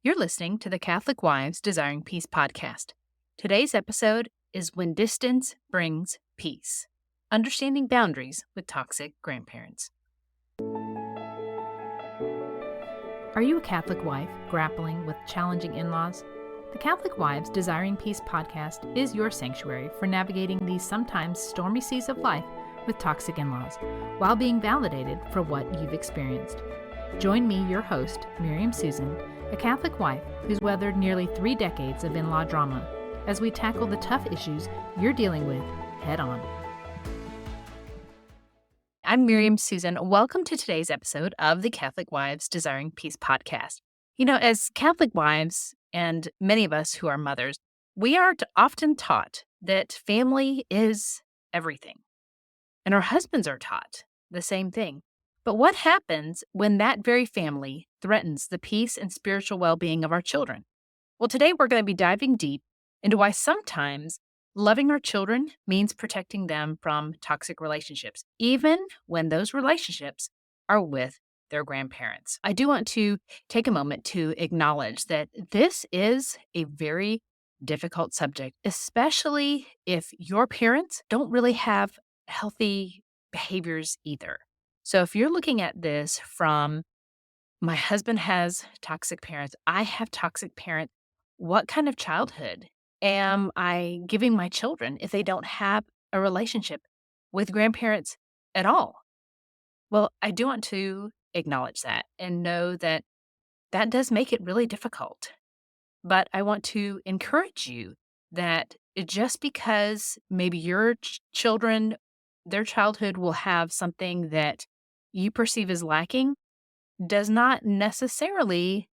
You're listening to the Catholic Wives Desiring Peace podcast. Today's episode is When Distance Brings Peace, Understanding Boundaries with Toxic Grandparents. Are you a Catholic wife grappling with challenging in-laws? The Catholic Wives Desiring Peace podcast is your sanctuary for navigating these sometimes stormy seas of life with toxic in-laws, while being validated for what you've experienced. Join me, your host, Miriam Susan, a Catholic wife who's weathered nearly 3 decades of in-law drama, as we tackle the tough issues you're dealing with head on. I'm Miriam Susan. Welcome to today's episode of the Catholic Wives Desiring Peace podcast. You know, as Catholic wives, and many of us who are mothers, we are often taught that family is everything. And our husbands are taught the same thing. But what happens when that very family threatens the peace and spiritual well-being of our children? Well, today we're going to be diving deep into why sometimes loving our children means protecting them from toxic relationships, even when those relationships are with their grandparents. I do want to take a moment to acknowledge that this is a very difficult subject, especially if your parents don't really have healthy behaviors either. So if you're looking at this from my husband has toxic parents, I have toxic parents, what kind of childhood am I giving my children if they don't have a relationship with grandparents at all? Well, I do want to acknowledge that and know that that does make it really difficult. But I want to encourage you that just because maybe your children, their childhood will have something that you perceive as lacking, does not necessarily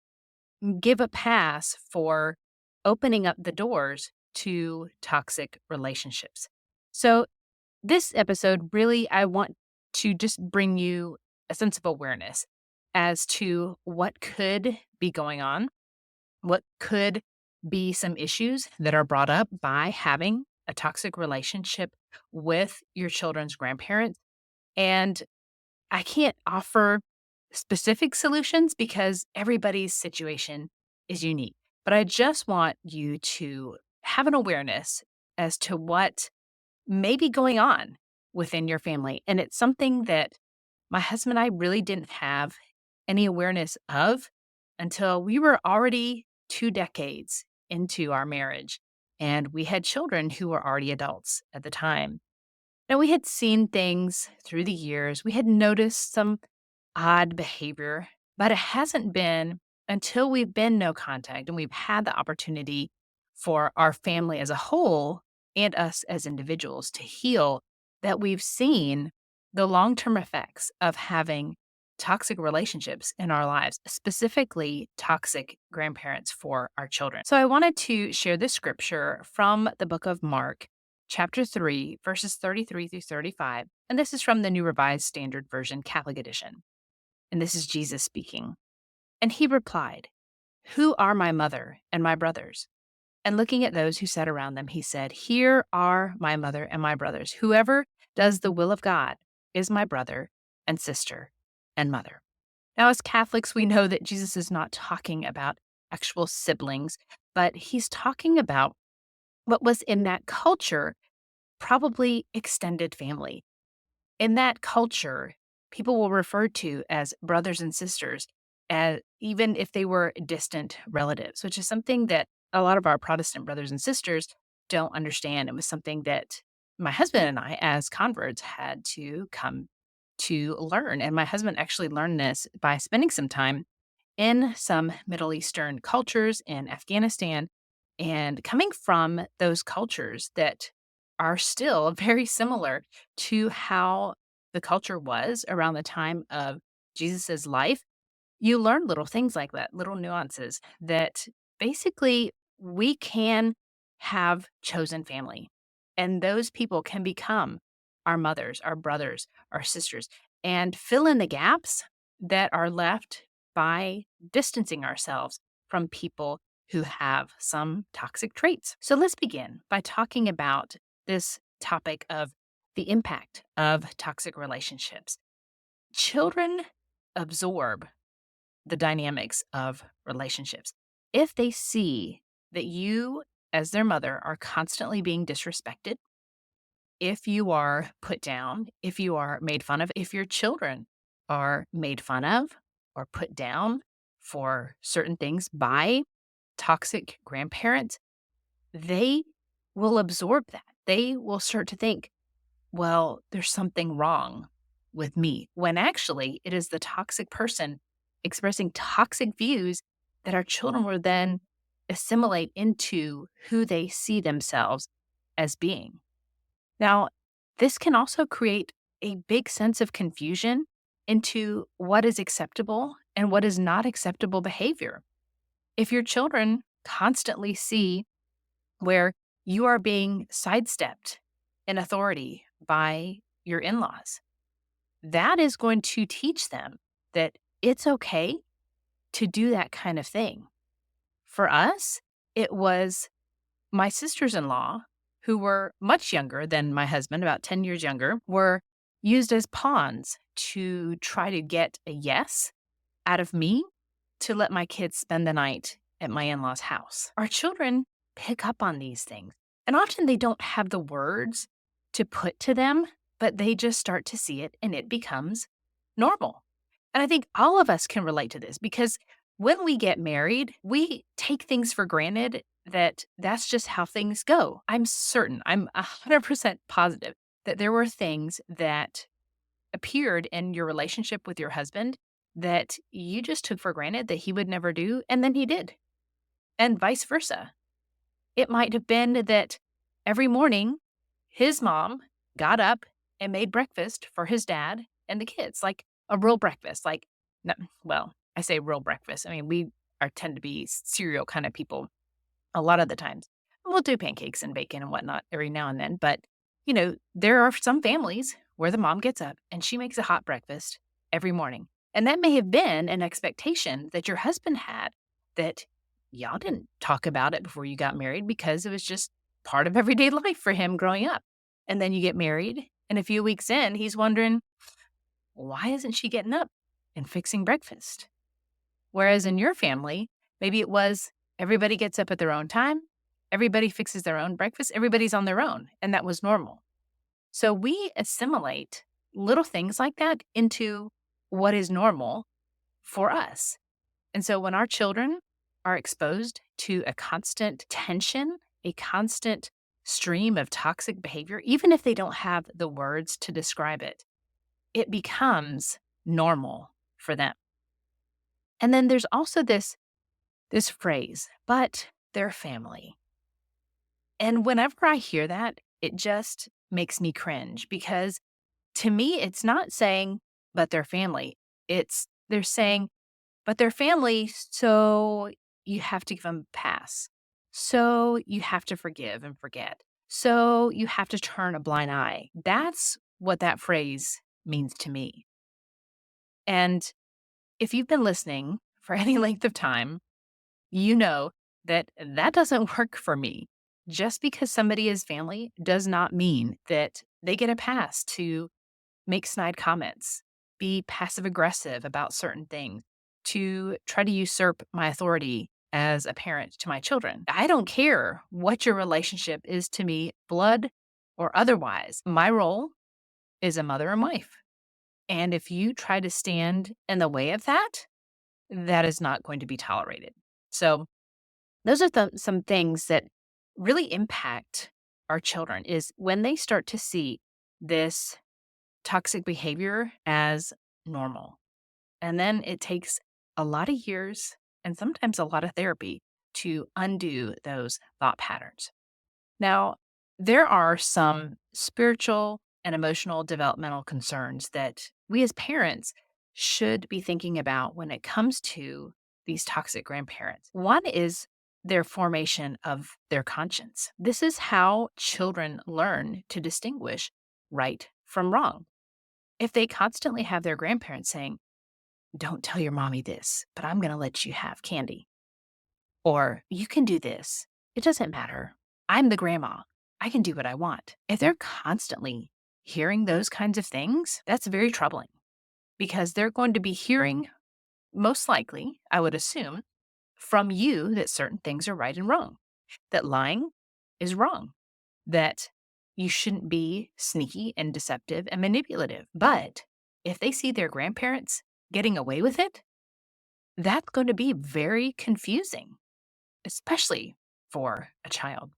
give a pass for opening up the doors to toxic relationships. So, this episode, really, I want to just bring you a sense of awareness as to what could be going on, what could be some issues that are brought up by having a toxic relationship with your children's grandparents. And I can't offer specific solutions because everybody's situation is unique. But I just want you to have an awareness as to what may be going on within your family. And it's something that my husband and I really didn't have any awareness of until we were already 2 decades into our marriage. And we had children who were already adults at the time. And we had seen things through the years. We had noticed some odd behavior, but it hasn't been until we've been no contact and we've had the opportunity for our family as a whole and us as individuals to heal that we've seen the long-term effects of having toxic relationships in our lives, specifically toxic grandparents for our children. So I wanted to share this scripture from the book of Mark, chapter 3, verses 33 through 35. And this is from the New Revised Standard Version, Catholic Edition. And this is Jesus speaking. And he replied, "Who are my mother and my brothers?" And looking at those who sat around them, he said, "Here are my mother and my brothers. Whoever does the will of God is my brother and sister and mother." Now, as Catholics, we know that Jesus is not talking about actual siblings, but he's talking about what was in that culture, probably extended family. In that culture, people will refer to as brothers and sisters, even if they were distant relatives, which is something that a lot of our Protestant brothers and sisters don't understand. It was something that my husband and I, as converts, had to come to learn. And my husband actually learned this by spending some time in some Middle Eastern cultures in Afghanistan and coming from those cultures that are still very similar to how the culture was around the time of Jesus's life. You learn little things like that, little nuances that basically we can have chosen family. And those people can become our mothers, our brothers, our sisters, and fill in the gaps that are left by distancing ourselves from people who have some toxic traits. So let's begin by talking about this topic of the impact of toxic relationships. Children absorb the dynamics of relationships. If they see that you, as their mother, are constantly being disrespected, if you are put down, if you are made fun of, if your children are made fun of or put down for certain things by toxic grandparents, they will absorb that. They will start to think, well, there's something wrong with me, when actually it is the toxic person expressing toxic views that our children will then assimilate into who they see themselves as being. Now, this can also create a big sense of confusion into what is acceptable and what is not acceptable behavior. If your children constantly see where you are being sidestepped in authority by your in laws, that is going to teach them that it's okay to do that kind of thing. For us, it was my sisters in law, who were much younger than my husband, about 10 years younger, were used as pawns to try to get a yes out of me to let my kids spend the night at my in law's house. Our children pick up on these things, and often they don't have the words to put to them, but they just start to see it and it becomes normal. And I think all of us can relate to this because when we get married, we take things for granted that that's just how things go. I'm certain, I'm 100% positive that there were things that appeared in your relationship with your husband that you just took for granted that he would never do, and then he did, and vice versa. It might have been that every morning his mom got up and made breakfast for his dad and the kids, like a real breakfast. Like, no, well, I say real breakfast. I mean, we are tend to be cereal kind of people a lot of the times. We'll do pancakes and bacon and whatnot every now and then. But, there are some families where the mom gets up and she makes a hot breakfast every morning. And that may have been an expectation that your husband had that y'all didn't talk about it before you got married because it was just part of everyday life for him growing up. And then you get married, and a few weeks in, he's wondering, why isn't she getting up and fixing breakfast? Whereas in your family, maybe it was everybody gets up at their own time, everybody fixes their own breakfast, everybody's on their own, and that was normal. So we assimilate little things like that into what is normal for us. And so when our children are exposed to a constant tension, a constant stream of toxic behavior, even if they don't have the words to describe it, it becomes normal for them. And then there's also this phrase, but they're family. And whenever I hear that, it just makes me cringe because to me, it's not saying, but they're family. They're saying, but they're family, so you have to give them a pass. So you have to forgive and forget. So you have to turn a blind eye. That's what that phrase means to me. And if you've been listening for any length of time, you know that that doesn't work for me. Just because somebody is family does not mean that they get a pass to make snide comments, be passive aggressive about certain things, to try to usurp my authority as a parent to my children. I don't care what your relationship is to me, blood or otherwise. My role is a mother and wife. And if you try to stand in the way of that, that is not going to be tolerated. So those are some things that really impact our children is when they start to see this toxic behavior as normal. And then it takes a lot of years and sometimes a lot of therapy to undo those thought patterns. Now, there are some spiritual and emotional developmental concerns that we as parents should be thinking about when it comes to these toxic grandparents. One is their formation of their conscience. This is how children learn to distinguish right from wrong. If they constantly have their grandparents saying, don't tell your mommy this, but I'm going to let you have candy. Or you can do this. It doesn't matter. I'm the grandma. I can do what I want. If they're constantly hearing those kinds of things, that's very troubling because they're going to be hearing, most likely, I would assume, from you that certain things are right and wrong, that lying is wrong, that you shouldn't be sneaky and deceptive and manipulative. But if they see their grandparents getting away with it, that's going to be very confusing, especially for a child.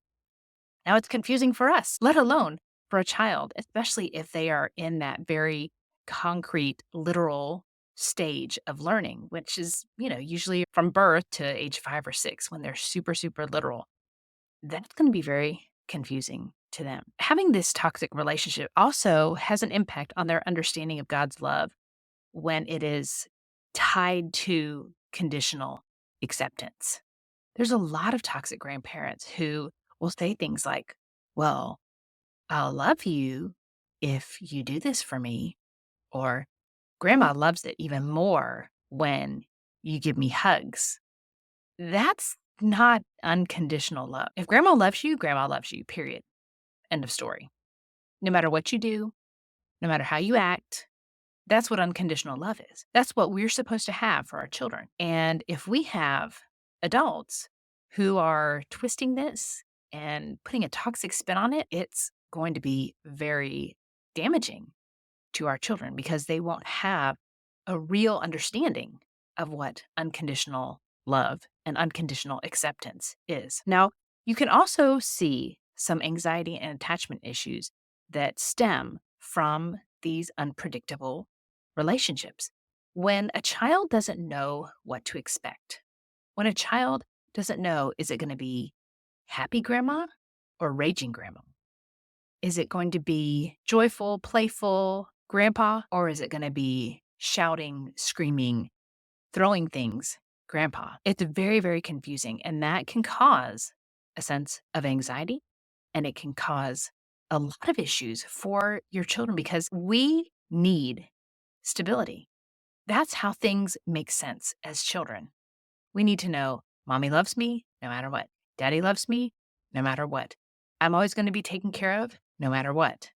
Now, it's confusing for us, let alone for a child, especially if they are in that very concrete, literal stage of learning, which is, usually from birth to age 5 or 6 when they're super, super literal. That's going to be very confusing to them. Having this toxic relationship also has an impact on their understanding of God's love when it is tied to conditional acceptance. There's a lot of toxic grandparents who will say things like, well, I'll love you if you do this for me, or grandma loves it even more when you give me hugs. That's not unconditional love. If grandma loves you, period. End of story. No matter what you do, no matter how you act, that's what unconditional love is. That's what we're supposed to have for our children. And if we have adults who are twisting this and putting a toxic spin on it, it's going to be very damaging to our children because they won't have a real understanding of what unconditional love and unconditional acceptance is. Now, you can also see some anxiety and attachment issues that stem from these unpredictable relationships. When a child doesn't know what to expect, when a child doesn't know, is it going to be happy grandma or raging grandma? Is it going to be joyful, playful grandpa, or is it going to be shouting, screaming, throwing things grandpa? It's very, very confusing, and that can cause a sense of anxiety, and it can cause a lot of issues for your children because we need stability. That's how things make sense as children. We need to know mommy loves me no matter what. Daddy loves me no matter what. I'm always going to be taken care of no matter what.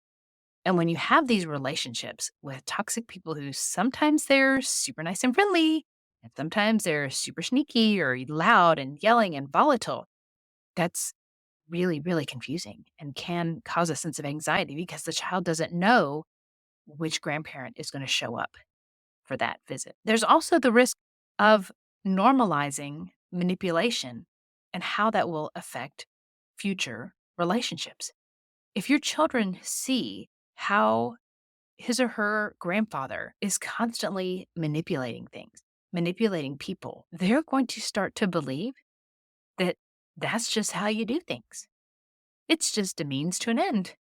And when you have these relationships with toxic people who sometimes they're super nice and friendly, and sometimes they're super sneaky or loud and yelling and volatile, that's really, really confusing and can cause a sense of anxiety because the child doesn't know which grandparent is going to show up for that visit. There's also the risk of normalizing manipulation and how that will affect future relationships. If your children see how his or her grandfather is constantly manipulating things, manipulating people, they're going to start to believe that that's just how you do things. It's just a means to an end.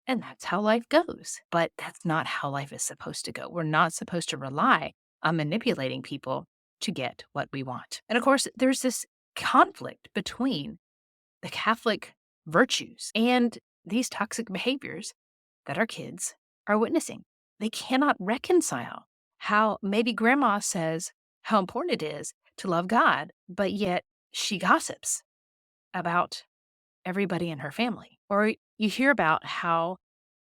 And that's how life goes. But that's not how life is supposed to go. We're not supposed to rely on manipulating people to get what we want. And of course, there's this conflict between the Catholic virtues and these toxic behaviors that our kids are witnessing. They cannot reconcile how maybe grandma says how important it is to love God, but yet she gossips about everybody in her family. Or you hear about how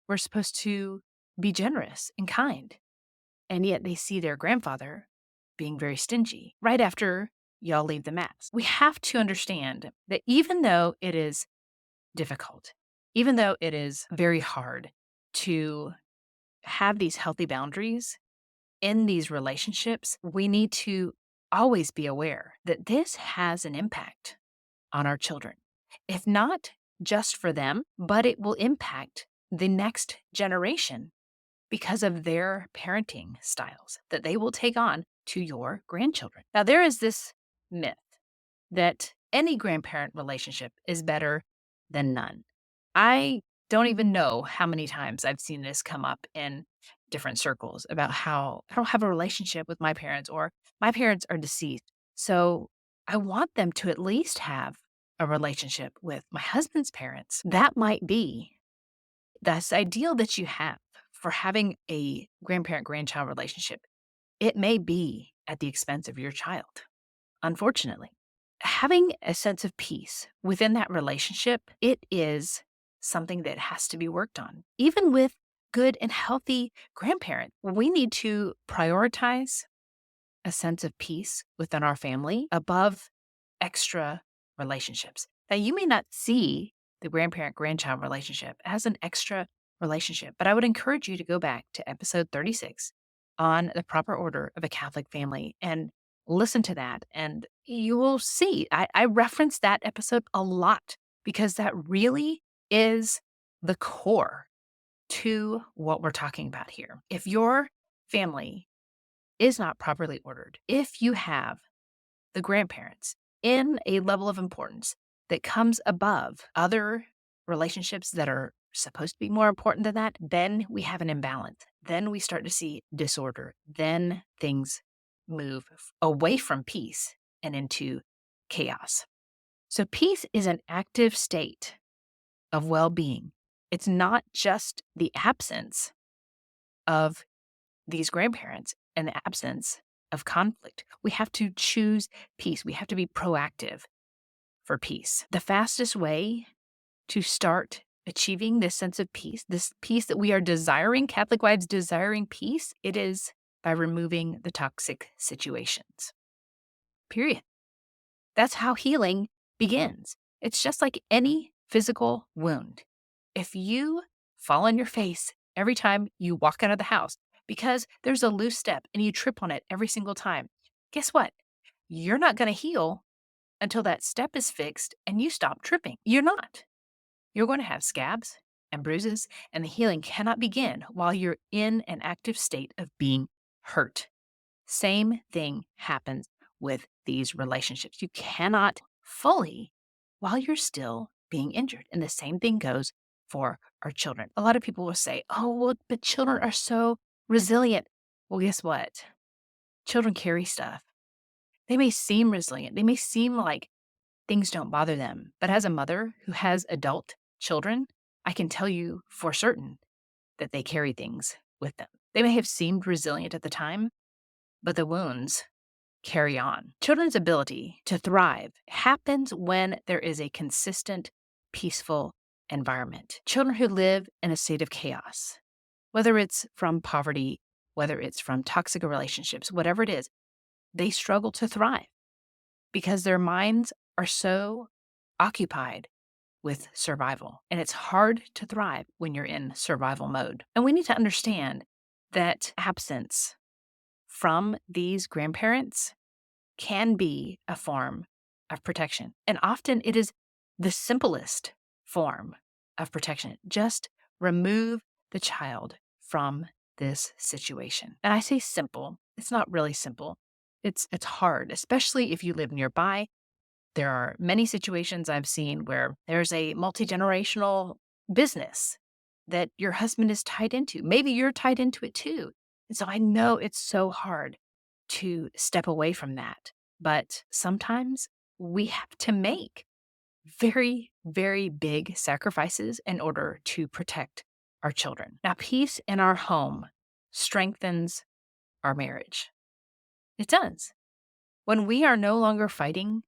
we're supposed to be generous and kind, and yet they see their grandfather being very stingy right after y'all leave the Mass. We have to understand that even though it is difficult, even though it is very hard to have these healthy boundaries in these relationships, we need to always be aware that this has an impact on our children. If not just for them, but it will impact the next generation because of their parenting styles that they will take on to your grandchildren. Now, there is this myth that any grandparent relationship is better than none. I don't even know how many times I've seen this come up in different circles about how I don't have a relationship with my parents or my parents are deceased. So I want them to at least have a relationship with my husband's parents. That might be this ideal that you have for having a grandparent-grandchild relationship. It may be at the expense of your child, unfortunately. Having a sense of peace within that relationship, it is something that has to be worked on. Even with good and healthy grandparents, we need to prioritize a sense of peace within our family above extra relationships. Now, you may not see the grandparent grandchild relationship as an extra relationship, but I would encourage you to go back to episode 36 on the proper order of a Catholic family and listen to that. And you will see, I reference that episode a lot because that really is the core to what we're talking about here. If your family is not properly ordered, if you have the grandparents in a level of importance that comes above other relationships that are supposed to be more important than that, then we have an imbalance. Then we start to see disorder. Then things move away from peace and into chaos. So, peace is an active state of well being. It's not just the absence of these grandparents and the absence of conflict. We have to choose peace. We have to be proactive for peace. The fastest way to start achieving this sense of peace, this peace that we are desiring, Catholic wives desiring peace, it is by removing the toxic situations. Period. That's how healing begins. It's just like any physical wound. If you fall on your face every time you walk out of the house because there's a loose step and you trip on it every single time, guess what? You're not going to heal until that step is fixed and you stop tripping. You're not. You're going to have scabs and bruises, and the healing cannot begin while you're in an active state of being hurt. Same thing happens with these relationships. You cannot fully while you're still being injured. And the same thing goes for our children. A lot of people will say, oh, well, but children are so resilient. Well, guess what? Children carry stuff. They may seem resilient. They may seem like things don't bother them. But as a mother who has adult children, I can tell you for certain that they carry things with them. They may have seemed resilient at the time, but the wounds carry on. Children's ability to thrive happens when there is a consistent, peaceful environment. Children who live in a state of chaos, whether it's from poverty, whether it's from toxic relationships, whatever it is, they struggle to thrive because their minds are so occupied with survival. And it's hard to thrive when you're in survival mode. And we need to understand that absence from these grandparents can be a form of protection. And often it is the simplest form of protection. Just remove the child from this situation. And I say simple, it's not really simple. It's hard, especially if you live nearby. There are many situations I've seen where there's a multi-generational business that your husband is tied into. Maybe you're tied into it too. And so I know it's so hard to step away from that. But sometimes we have to make very, very big sacrifices in order to protect our children. Now, peace in our home strengthens our marriage. It does. When we are no longer fighting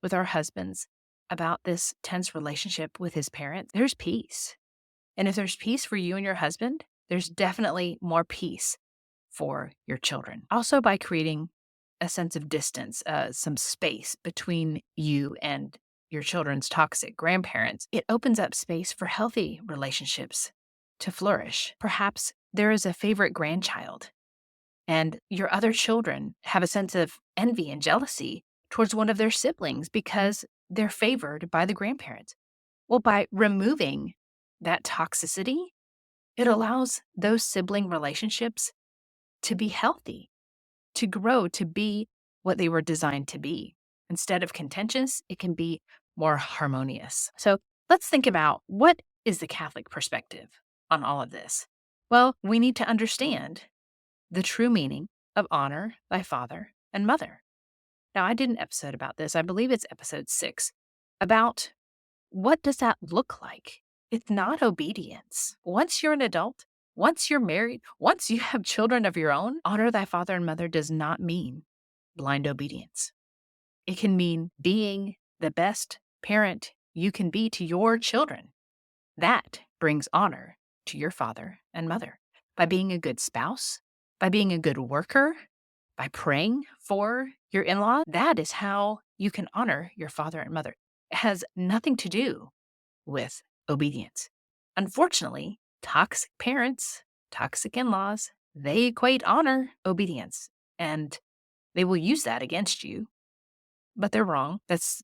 with our husbands about this tense relationship with his parents, there's peace. And if there's peace for you and your husband, there's definitely more peace for your children. Also, by creating a sense of distance, some space between you and your children's toxic grandparents, it opens up space for healthy relationships to flourish. Perhaps there is a favorite grandchild, and your other children have a sense of envy and jealousy towards one of their siblings because they're favored by the grandparents. Well, by removing that toxicity, it allows those sibling relationships to be healthy, to grow, to be what they were designed to be. Instead of contentious, it can be more harmonious. So let's think about, what is the Catholic perspective on all of this? Well, we need to understand the true meaning of honor thy father and mother. Now, I did an episode about this. I believe it's episode 6, about what does that look like? It's not obedience. Once you're an adult, once you're married, once you have children of your own, honor thy father and mother does not mean blind obedience. It can mean being the best parent you can be to your children. That brings honor to your father and mother. By being a good spouse, by being a good worker, by praying for your in-law, that is how you can honor your father and mother. It has nothing to do with obedience. Unfortunately, toxic parents, toxic in laws, they equate honor obedience, and they will use that against you, but they're wrong. That's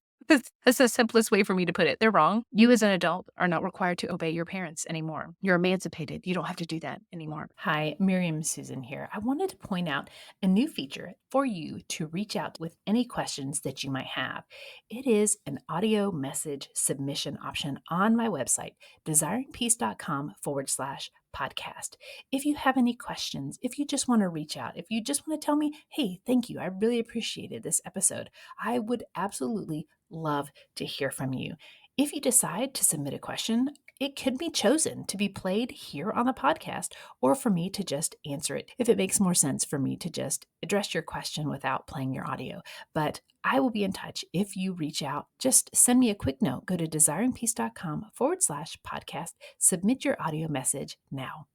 the simplest way for me to put it. They're wrong. You, as an adult, are not required to obey your parents anymore. You're emancipated. You don't have to do that anymore. Hi, Miriam Susan here. I wanted to point out a new feature for you to reach out with any questions that you might have. It is an audio message submission option on my website, desiringpeace.com/podcast. If you have any questions, if you just want to reach out, if you just want to tell me, hey, thank you, I really appreciated this episode, I would absolutely love to hear from you. If you decide to submit a question, it could be chosen to be played here on the podcast or for me to just answer it if it makes more sense for me to just address your question without playing your audio. But I will be in touch if you reach out. Just send me a quick note. Go to desiringpeace.com/podcast. Submit your audio message now.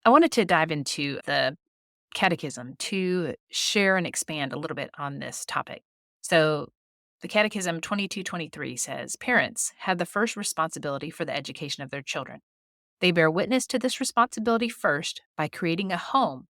I wanted to dive into the Catechism to share and expand a little bit on this topic. So, the Catechism 2223 says parents have the first responsibility for the education of their children. They bear witness to this responsibility first by creating a home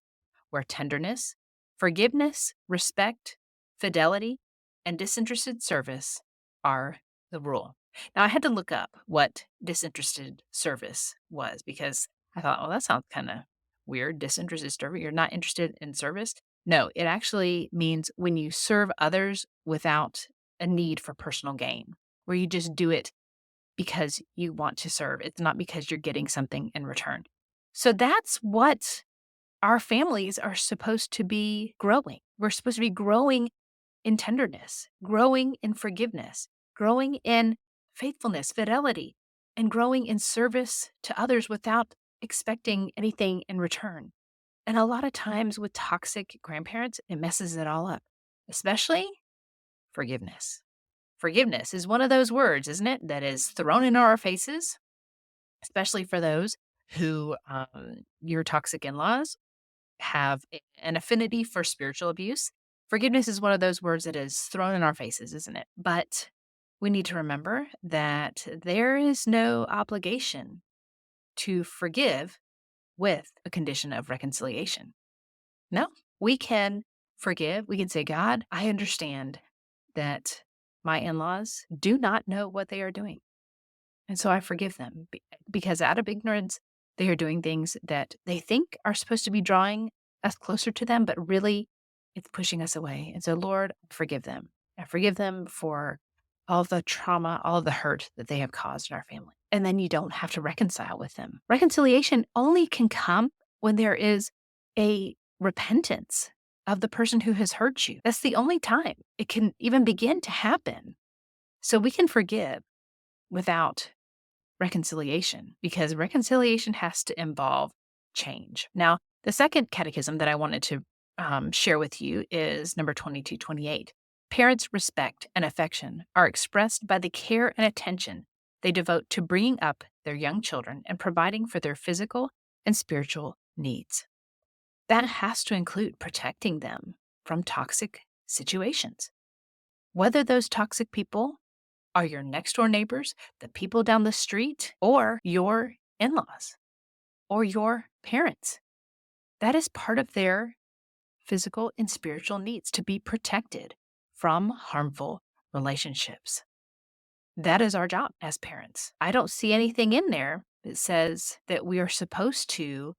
where tenderness, forgiveness, respect, fidelity, and disinterested service are the rule. Now, I had to look up what disinterested service was because I thought, well, that sounds kind of weird. Disinterested service. You're not interested in service? No, it actually means when you serve others without a need for personal gain, where you just do it because you want to serve. It's not because you're getting something in return. So that's what our families are supposed to be growing. We're supposed to be growing in tenderness, growing in forgiveness, growing in faithfulness, fidelity, and growing in service to others without expecting anything in return. And a lot of times with toxic grandparents, it messes it all up, especially forgiveness. Forgiveness is one of those words, isn't it, that is thrown in our faces, especially for those who, your toxic in laws, have an affinity for spiritual abuse. Forgiveness is one of those words that is thrown in our faces, isn't it? But we need to remember that there is no obligation to forgive with a condition of reconciliation. No, we can forgive. We can say, God, I understand that my in laws do not know what they are doing. And so I forgive them because out of ignorance, they are doing things that they think are supposed to be drawing us closer to them, but really it's pushing us away. And so, Lord, forgive them. I forgive them for all the trauma, all of the hurt that they have caused in our family. And then you don't have to reconcile with them. Reconciliation only can come when there is a repentance of the person who has hurt you. That's the only time it can even begin to happen. So we can forgive without reconciliation because reconciliation has to involve change. Now, the second catechism that I wanted to share with you is number 2228. Parents' respect and affection are expressed by the care and attention they devote to bringing up their young children and providing for their physical and spiritual needs. That has to include protecting them from toxic situations. Whether those toxic people are your next door neighbors, the people down the street, or your in laws, or your parents. That is part of their physical and spiritual needs to be protected from harmful relationships. That is our job as parents. I don't see anything in there that says that we are supposed to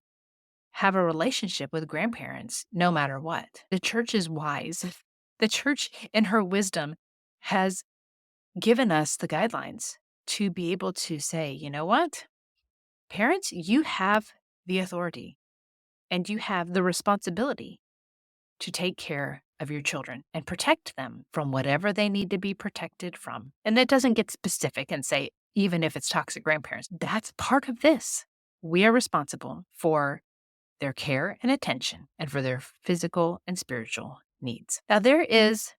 have a relationship with grandparents no matter what. The church is wise. The church, in her wisdom, has given us the guidelines to be able to say, you know what? Parents, you have the authority and you have the responsibility to take care of your children and protect them from whatever they need to be protected from. And it doesn't get specific and say, even if it's toxic grandparents, that's part of this. We are responsible for their care and attention and for their physical and spiritual needs. Now, there is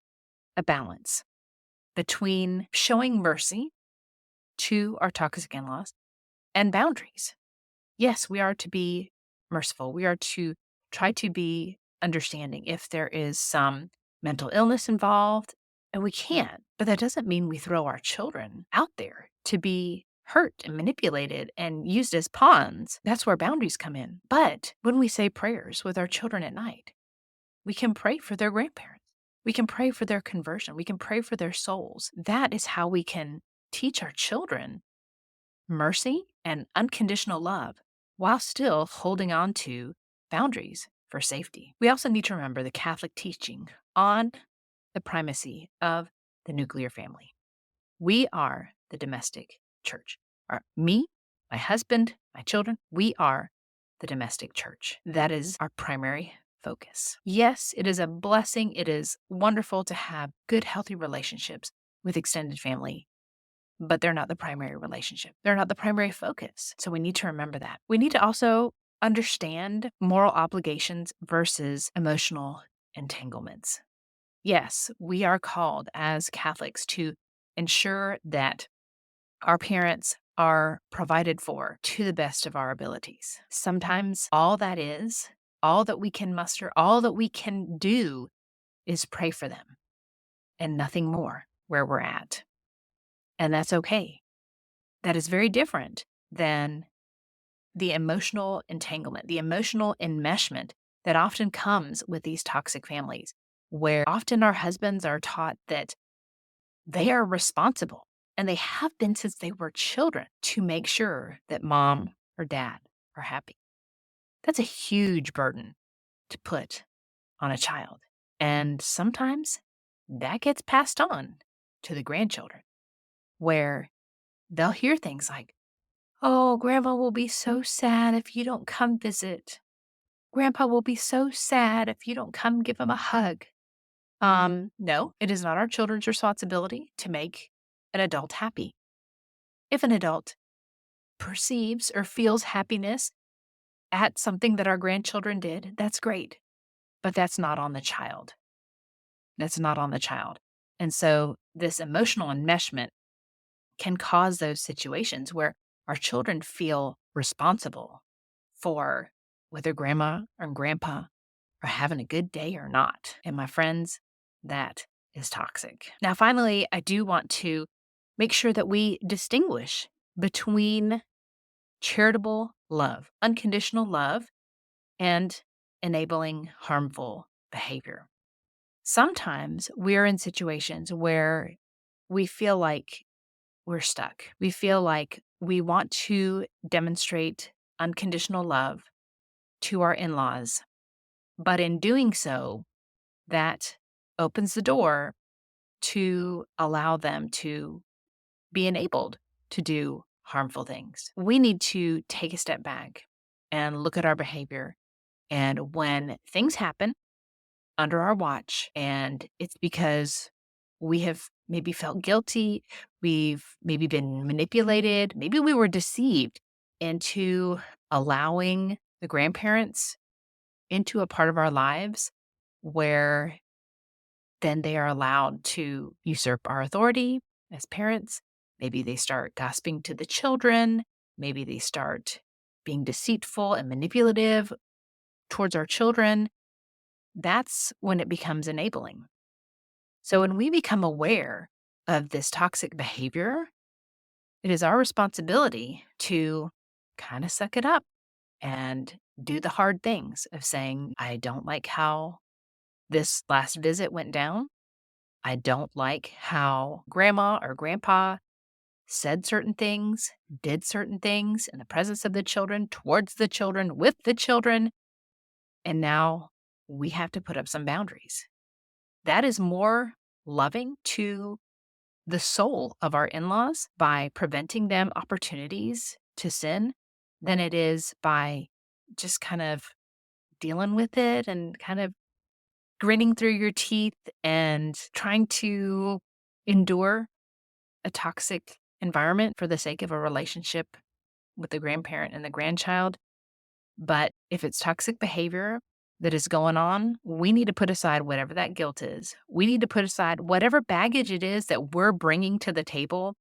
a balance between showing mercy to our toxic in laws and boundaries. Yes, we are to be merciful. We are to try to be understanding if there is some mental illness involved, And we can't, but that doesn't mean we throw our children out there to be hurt and manipulated and used as pawns. That's where boundaries come in. But when we say prayers with our children at night, we can pray for their grandparents. We can pray for their conversion. We can pray for their souls. That is how we can teach our children mercy and unconditional love while still holding on to boundaries for safety. We also need to remember the Catholic teaching on the primacy of the nuclear family. We are the domestic church. Me, my husband, my children, we are the domestic church. That is our primary focus. Yes, it is a blessing. It is wonderful to have good, healthy relationships with extended family, but they're not the primary relationship. They're not the primary focus. So we need to remember that. We need to also understand moral obligations versus emotional entanglements. Yes, we are called as Catholics to ensure that our parents are provided for to the best of our abilities. Sometimes all that we can muster, all that we can do is pray for them and nothing more where we're at. And that's okay. That is very different than the emotional entanglement, the emotional enmeshment that often comes with these toxic families, where often our husbands are taught that they are responsible, and they have been since they were children, to make sure that mom or dad are happy. That's a huge burden to put on a child. And sometimes that gets passed on to the grandchildren, where they'll hear things like, "Oh, grandma will be so sad if you don't come visit. Grandpa will be so sad if you don't come give him a hug." No, it is not our children's responsibility to make an adult happy. If an adult perceives or feels happiness at something that our grandchildren did, that's great. But that's not on the child. That's not on the child. And so this emotional enmeshment can cause those situations where our children feel responsible for whether grandma or grandpa are having a good day or not. And my friends, that is toxic. Now, finally, I do want to make sure that we distinguish between charitable love, unconditional love, and enabling harmful behavior. Sometimes we're in situations where we feel like we're stuck. We feel like we want to demonstrate unconditional love to our in laws, but in doing so, that opens the door to allow them to be enabled to do harmful things. We need to take a step back and look at our behavior. And when things happen under our watch, and it's because we have maybe felt guilty, we've maybe been manipulated, maybe we were deceived into allowing the grandparents into a part of our lives where then they are allowed to usurp our authority as parents. Maybe they start gossiping to the children. Maybe they start being deceitful and manipulative towards our children. That's when it becomes enabling. So when we become aware of this toxic behavior, it is our responsibility to kind of suck it up and do the hard things of saying, I don't like how this last visit went down. I don't like how grandma or grandpa said certain things, did certain things in the presence of the children, towards the children, with the children. And now we have to put up some boundaries. That is more loving to the soul of our in laws by preventing them opportunities to sin than it is by just kind of dealing with it and kind of gritting through your teeth and trying to endure a toxic environment for the sake of a relationship with the grandparent and the grandchild. But if it's toxic behavior that is going on, we need to put aside whatever that guilt is. We need to put aside whatever baggage it is that we're bringing to the table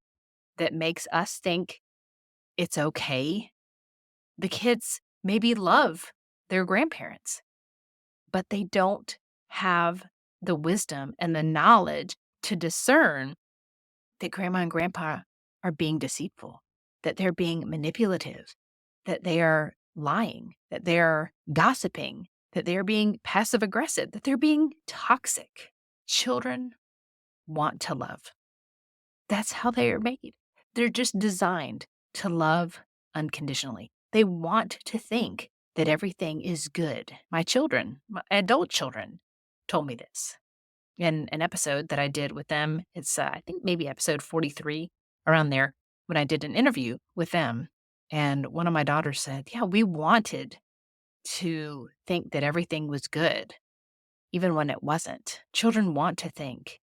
that makes us think it's okay. The kids maybe love their grandparents, but they don't have the wisdom and the knowledge to discern that grandma and grandpa are being deceitful, that they're being manipulative, that they are lying, that they're gossiping, that they're being passive aggressive, that they're being toxic. Children want to love. That's how they are made. They're just designed to love unconditionally. They want to think that everything is good. My children, my adult children, told me this in an episode that I did with them. It's, I think, maybe episode 43, around there, when I did an interview with them. And one of my daughters said, yeah, we wanted to think that everything was good, even when it wasn't. Children want to think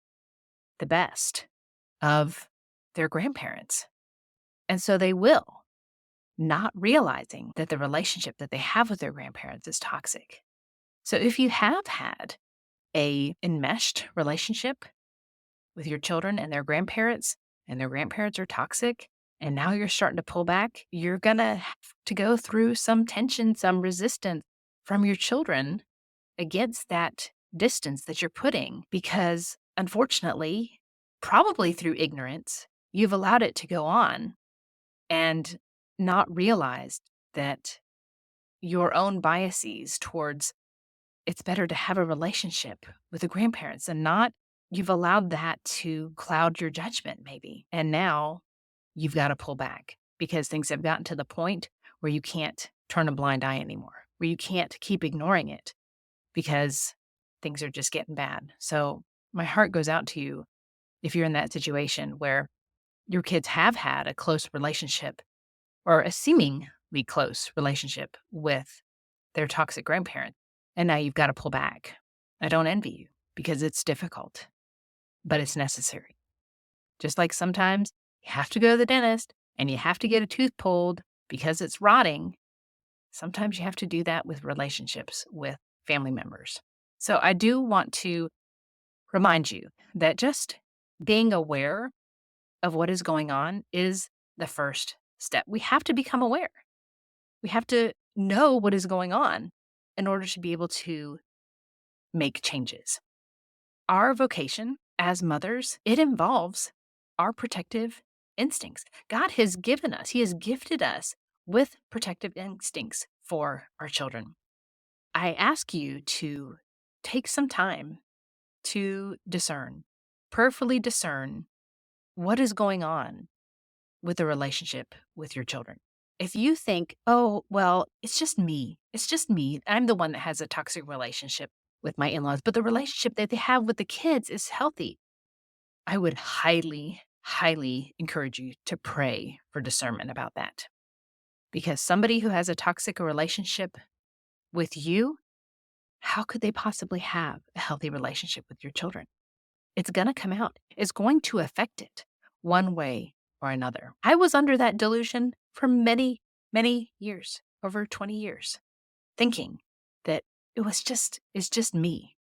the best of their grandparents. And so they will, not realizing that the relationship that they have with their grandparents is toxic. So if you have had a enmeshed relationship with your children and their grandparents are toxic, and now you're starting to pull back, you're going to have to go through some tension, some resistance from your children against that distance that you're putting, because unfortunately, probably through ignorance, you've allowed it to go on and not realized that your own biases towards it's better to have a relationship with the grandparents and not, you've allowed that to cloud your judgment maybe. And now you've got to pull back because things have gotten to the point where you can't turn a blind eye anymore, where you can't keep ignoring it because things are just getting bad. So my heart goes out to you if you're in that situation where your kids have had a close relationship or a seemingly close relationship with their toxic grandparent, and now you've got to pull back. I don't envy you because it's difficult, but it's necessary. Just like sometimes you have to go to the dentist and you have to get a tooth pulled because it's rotting, sometimes you have to do that with relationships with family members. So I do want to remind you that just being aware of what is going on is the first step. We have to become aware. We have to know what is going on in order to be able to make changes. Our vocation as mothers, it involves our protective instincts. God has given us, He has gifted us with protective instincts for our children. I ask you to take some time to discern, prayerfully discern what is going on with the relationship with your children. If you think, oh, well, it's just me. It's just me. I'm the one that has a toxic relationship with my in-laws, but the relationship that they have with the kids is healthy. I would highly, highly encourage you to pray for discernment about that. Because somebody who has a toxic relationship with you, how could they possibly have a healthy relationship with your children? It's going to come out. It's going to affect it one way or another. I was under that delusion for many, many years, over 20 years, thinking that it's just me,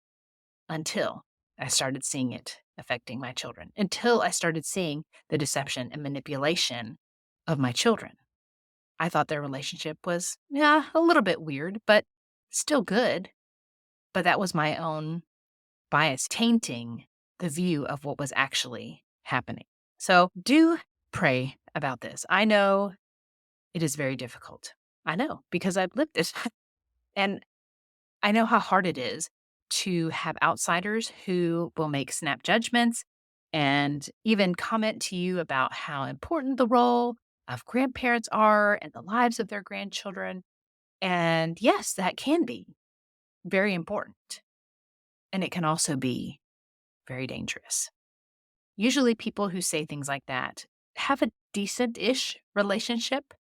until I started seeing it affecting my children, until I started seeing the deception and manipulation of my children. I thought their relationship was, yeah, a little bit weird, but still good. But that was my own bias tainting the view of what was actually happening. So do pray about this. I know it is very difficult. I know because I've lived it. And I know how hard it is to have outsiders who will make snap judgments and even comment to you about how important the role of grandparents are in the lives of their grandchildren. And yes, that can be very important. And it can also be very dangerous. Usually, people who say things like that have a decent ish relationship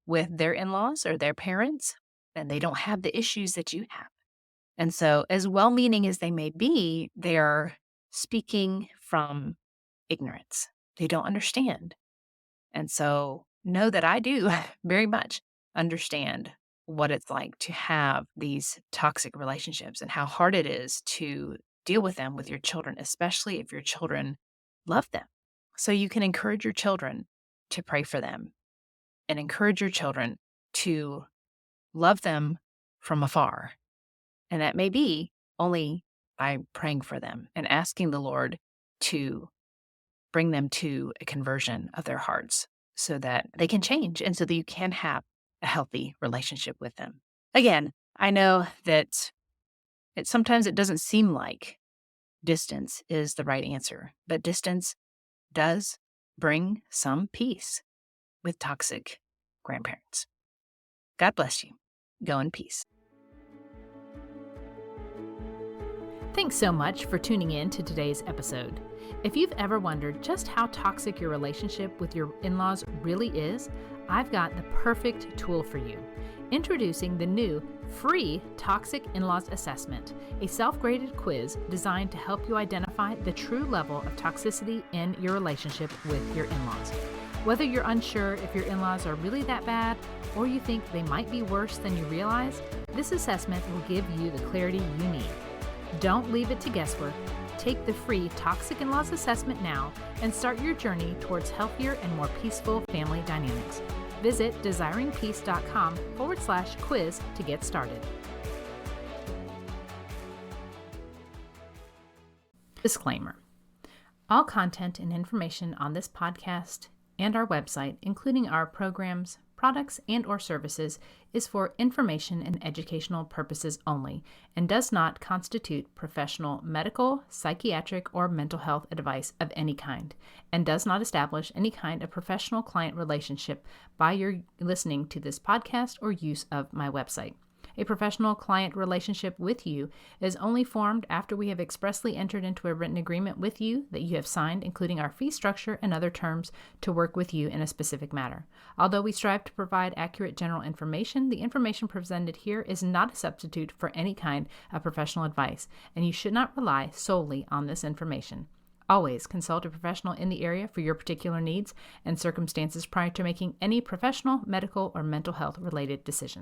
with their in laws or their parents, and they don't have the issues that you have. And so, as well meaning as they may be, they are speaking from ignorance. They don't understand. And so, know that I do very much understand what it's like to have these toxic relationships and how hard it is to deal with them with your children, especially if your children love them. So, you can encourage your children to pray for them and encourage your children to love them from afar. And that may be only by praying for them and asking the Lord to bring them to a conversion of their hearts so that they can change and so that you can have a healthy relationship with them. Again, I know that sometimes it doesn't seem like distance is the right answer, but distance does bring some peace with toxic grandparents. God bless you. Go in peace. Thanks so much for tuning in to today's episode. If you've ever wondered just how toxic your relationship with your in-laws really is, I've got the perfect tool for you. Introducing the new free Toxic In-Laws Assessment, a self-graded quiz designed to help you identify the true level of toxicity in your relationship with your in-laws. Whether you're unsure if your in-laws are really that bad or you think they might be worse than you realize, this assessment will give you the clarity you need. Don't leave it to guesswork. Take the free Toxic In-Laws Assessment now and start your journey towards healthier and more peaceful family dynamics. Visit desiringpeace.com/quiz to get started. Disclaimer. All content and information on this podcast and our website, including our programs, products, and/or services, is for information and educational purposes only and does not constitute professional medical, psychiatric, or mental health advice of any kind, and does not establish any kind of professional client relationship by your listening to this podcast or use of my website. A professional client relationship with you is only formed after we have expressly entered into a written agreement with you that you have signed, including our fee structure and other terms to work with you in a specific matter. Although we strive to provide accurate general information, the information presented here is not a substitute for any kind of professional advice, and you should not rely solely on this information. Always consult a professional in the area for your particular needs and circumstances prior to making any professional, medical, or mental health related decisions.